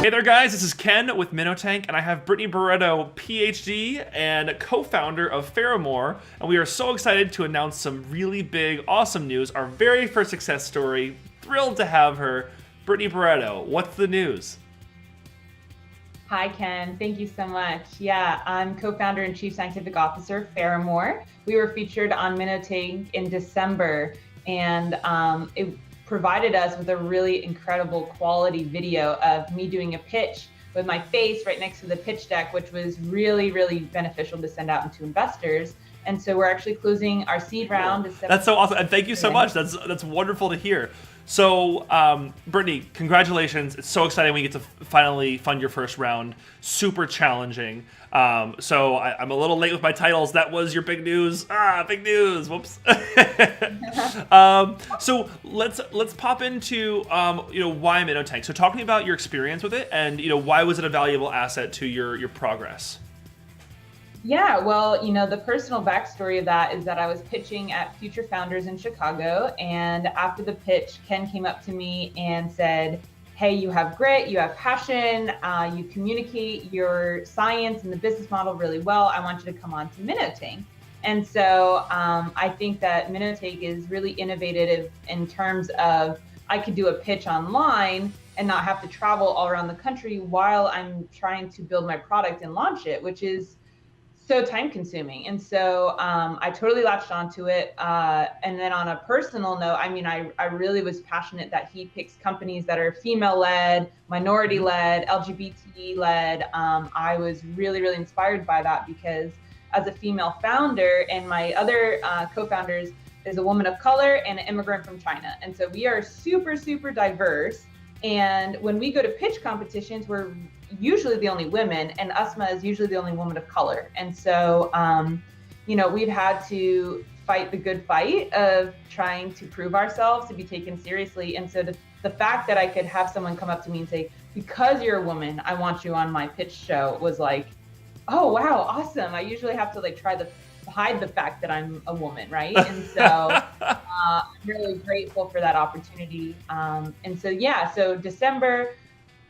Hey there, guys. This is Ken with MinnoTank, and I have Brittany Baretto, PhD and co-founder of Pheramor, and we are so excited to announce some really big, awesome news. Our very first success story. Thrilled to have her. Brittany Baretto, what's the news? Hi, Ken. Thank you so much. Yeah, I'm co-founder and chief scientific officer of Pheramor. We were featured on MinnoTank in December, and it provided us with a really incredible quality video of me doing a pitch with my face right next to the pitch deck, which was really, really beneficial to send out into investors. And so we're actually closing our seed round. That's so awesome, and thank you so much. That's wonderful to hear. So, Brittany, congratulations. It's so exciting when you get to finally fund your first round. Super challenging. So I'm a little late with my titles. That was your big news. Big news. Whoops. So let's pop into why MinnoTank. So talk to me about your experience with it, and why was it a valuable asset to your progress? Yeah, well, the personal backstory of that is that I was pitching at Future Founders in Chicago. And after the pitch, Ken came up to me and said, hey, you have grit, you have passion, you communicate your science and the business model really well. I want you to come on to MinnoTank. And so I think that MinnoTank is really innovative in terms of I could do a pitch online and not have to travel all around the country while I'm trying to build my product and launch it, which is so time consuming. And so I totally latched onto it. And then on a personal note, I really was passionate that he picks companies that are female led, minority led, LGBT led. I was really, really inspired by that because as a female founder, and my other co-founders is a woman of color and an immigrant from China. And so we are super, super diverse. And when we go to pitch competitions, we're usually the only women, and Asma is usually the only woman of color. And so, we've had to fight the good fight of trying to prove ourselves to be taken seriously. And so the fact that I could have someone come up to me and say, because you're a woman, I want you on my pitch show was like, oh, wow, awesome. I usually have to try to hide the fact that I'm a woman, right? And so I'm really grateful for that opportunity. So December,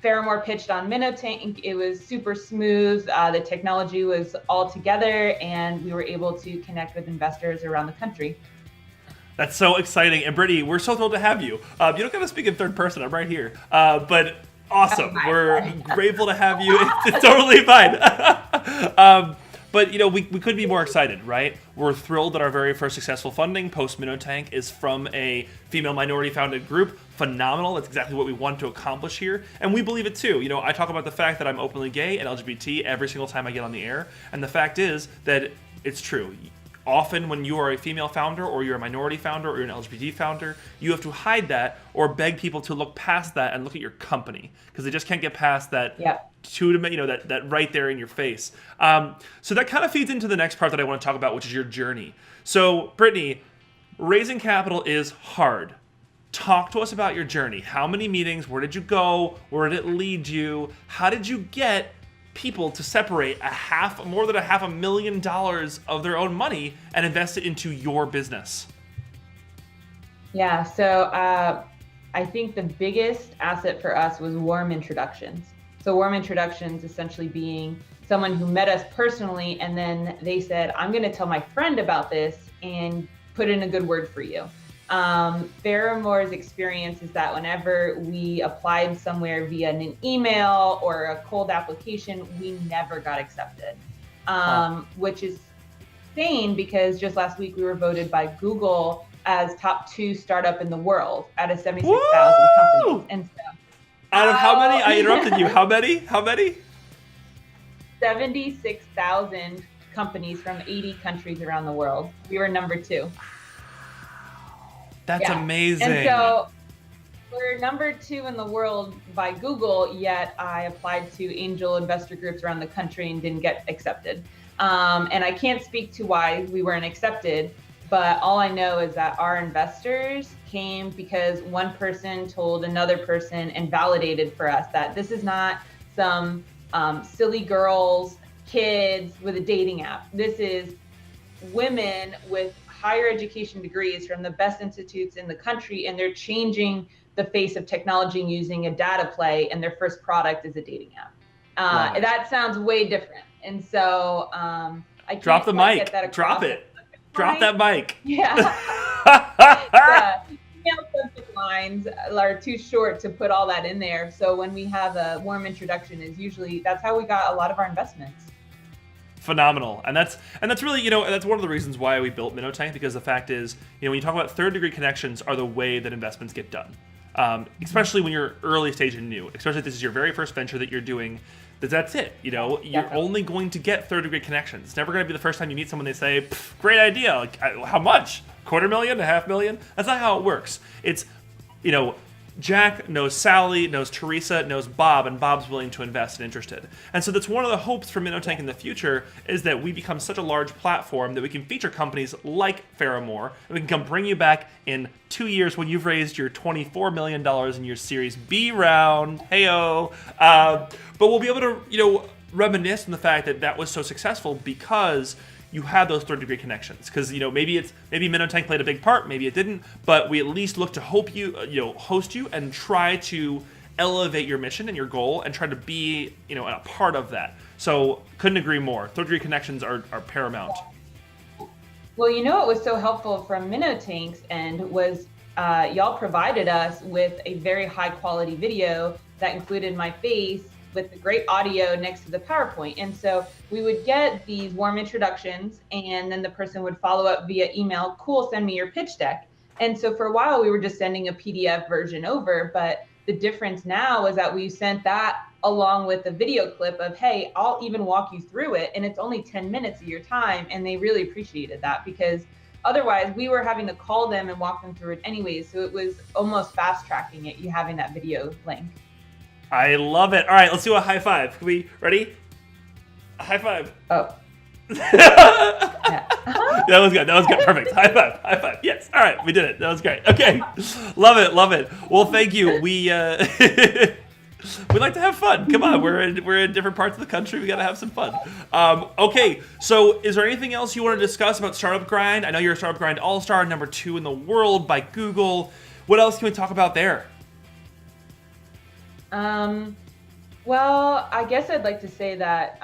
Pheramor pitched on MinnoTank. It was super smooth. The technology was all together, and we were able to connect with investors around the country. That's so exciting. And Brittany, we're so thrilled to have you. You don't got to speak in third person. I'm right here. But awesome. We're grateful to have you. It's totally fine. But we couldn't be more excited, right? We're thrilled that our very first successful funding post MinnoTank is from a female minority founded group. Phenomenal. That's exactly what we want to accomplish here, and we believe it too. I talk about the fact that I'm openly gay and LGBT every single time I get on the air, and the fact is that it's true. Often when you are a female founder or you're a minority founder or you're an LGBT founder, you have to hide that or beg people to look past that and look at your company because they just can't get past that. Yeah. That right there in your face. So that kind of feeds into the next part that I want to talk about, which is your journey. So Brittany, raising capital is hard. Talk to us about your journey. How many meetings? Where did you go? Where did it lead you? How did you get people to separate more than $500,000 of their own money and invest it into your business? Yeah, so I think the biggest asset for us was warm introductions. So warm introductions essentially being someone who met us personally, and then they said, I'm going to tell my friend about this and put in a good word for you. Pheramor's experience is that whenever we applied somewhere via an email or a cold application, we never got accepted, which is insane because just last week we were voted by Google as top 2 startup in the world out of 76,000 companies. And so, out of how many? I interrupted you. How many? 76,000 companies from 80 countries around the world. We were number 2. That's amazing. And so we're number 2 in the world by Google, yet I applied to angel investor groups around the country and didn't get accepted. And I can't speak to why we weren't accepted, but all I know is that our investors came because one person told another person and validated for us that this is not some silly girls, kids with a dating app. This is women with higher education degrees from the best institutes in the country, and they're changing the face of technology and using a data play, and their first product is a dating app. That sounds way different. And so I can't drop the mic. Get that drop it. Drop that mic. Yeah. The email subject lines are too short to put all that in there. So when we have a warm introduction, that's how we got a lot of our investments. Phenomenal. And that's really, that's one of the reasons why we built MinnoTank, because the fact is, when you talk about third degree connections are the way that investments get done. Especially when you're early stage and new, especially if this is your very first venture that you're doing, that's it. You're only going to get third degree connections. It's never going to be the first time you meet someone, they say, great idea. Like, how much? $250,000, $500,000? That's not how it works. It's, Jack knows Sally, knows Teresa, knows Bob, and Bob's willing to invest and interested. And so that's one of the hopes for MinnoTank in the future, is that we become such a large platform that we can feature companies like Pheramor, and we can come bring you back in 2 years when you've raised your $24 million in your Series B round. Heyo. But we'll be able to, reminisce on the fact that was so successful because you had those third degree connections. Because maybe MinnoTank played a big part, maybe it didn't, but we at least look to host you and try to elevate your mission and your goal and try to be a part of that. So couldn't agree more. Third degree connections are paramount. Well, what was so helpful from MinnoTank's end was y'all provided us with a very high quality video that included my face with the great audio next to the PowerPoint. And so we would get these warm introductions, and then the person would follow up via email, cool, send me your pitch deck. And so for a while we were just sending a PDF version over, but the difference now is that we sent that along with a video clip of, hey, I'll even walk you through it, and it's only 10 minutes of your time. And they really appreciated that, because otherwise we were having to call them and walk them through it anyways. So it was almost fast tracking it, you having that video link. I love it. All right, let's do a high five. Can we, ready? A high five. Oh. Yeah. That was good. Perfect. High five. Yes. All right, we did it. That was great. Okay. Love it. Well, thank you. We like to have fun. Come on, we're in different parts of the country. We got to have some fun. Okay, so is there anything else you want to discuss about Startup Grind? I know you're a Startup Grind All-Star, number 2 in the world by Google. What else can we talk about there? Well, I guess I'd like to say that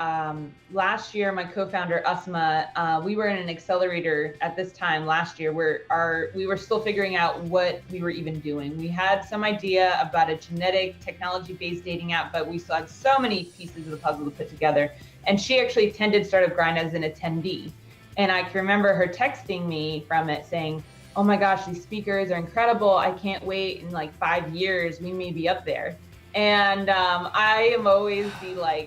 last year, my co-founder Usma, we were in an accelerator at this time last year where we were still figuring out what we were even doing. We had some idea about a genetic technology-based dating app, but we still had so many pieces of the puzzle to put together. And she actually attended Startup Grind as an attendee. And I can remember her texting me from it saying, oh my gosh, these speakers are incredible. I can't wait. In like 5 years, we may be up there. And I am always the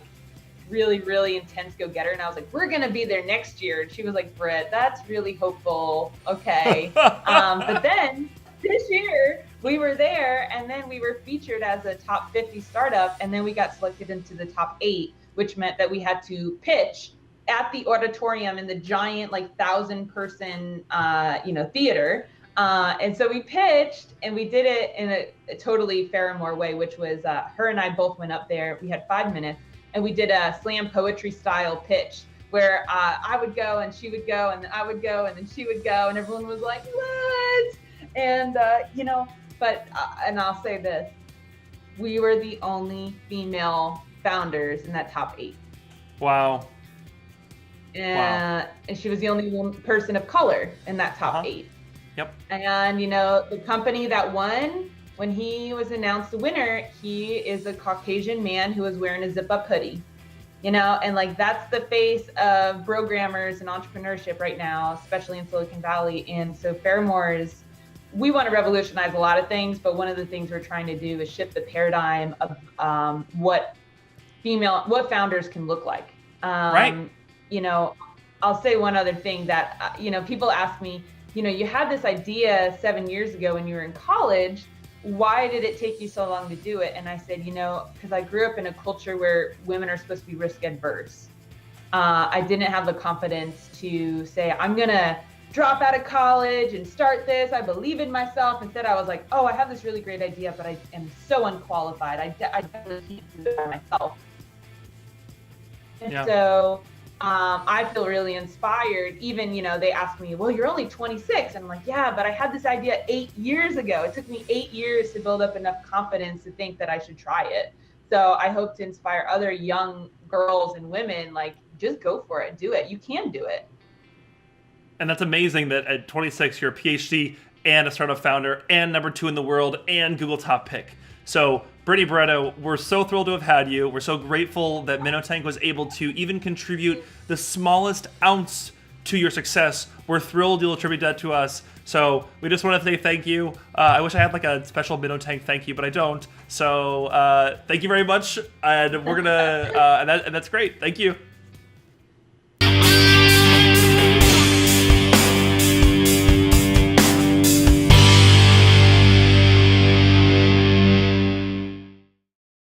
really, really intense go-getter. And I was like, we're going to be there next year. And she was like, Britt, that's really hopeful. Okay. But then this year we were there, and then we were featured as a top 50 startup. And then we got selected into the top 8, which meant that we had to pitch at the auditorium in the giant 1,000-person, theater. And so we pitched, and we did it in a totally Pheramor way, which was her and I both went up there. We had 5 minutes, and we did a slam poetry style pitch where I would go and she would go, and then I would go and then she would go, and everyone was like, what? And, and I'll say this, we were the only female founders in that top 8. Wow. And she was the only one person of color in that top 8. Yep. And, the company that won, when he was announced the winner, he is a Caucasian man who was wearing a zip-up hoodie, and that's the face of programmers and entrepreneurship right now, especially in Silicon Valley. And so Pheramor we want to revolutionize a lot of things, but one of the things we're trying to do is shift the paradigm of what founders can look like. Right. I'll say one other thing that, people ask me, you had this idea 7 years ago when you were in college. Why did it take you so long to do it? And I said, because I grew up in a culture where women are supposed to be risk adverse. I didn't have the confidence to say, I'm going to drop out of college and start this. I believe in myself. Instead, I was like, oh, I have this really great idea, but I am so unqualified. I definitely can't do it by myself. And so I feel really inspired. Even, they ask me, well, you're only 26. And I'm like, yeah, but I had this idea 8 years ago. It took me 8 years to build up enough confidence to think that I should try it. So I hope to inspire other young girls and women, like, just go for it, do it. You can do it. And that's amazing that at 26, you're a PhD and a startup founder and number 2 in the world and Google top pick. So, Brittany Baretto, we're so thrilled to have had you. We're so grateful that MinnoTank was able to even contribute the smallest ounce to your success. We're thrilled you'll attribute that to us. So we just want to say thank you. I wish I had like a special MinnoTank thank you, but I don't. So thank you very much, and we're gonna and that's great. Thank you.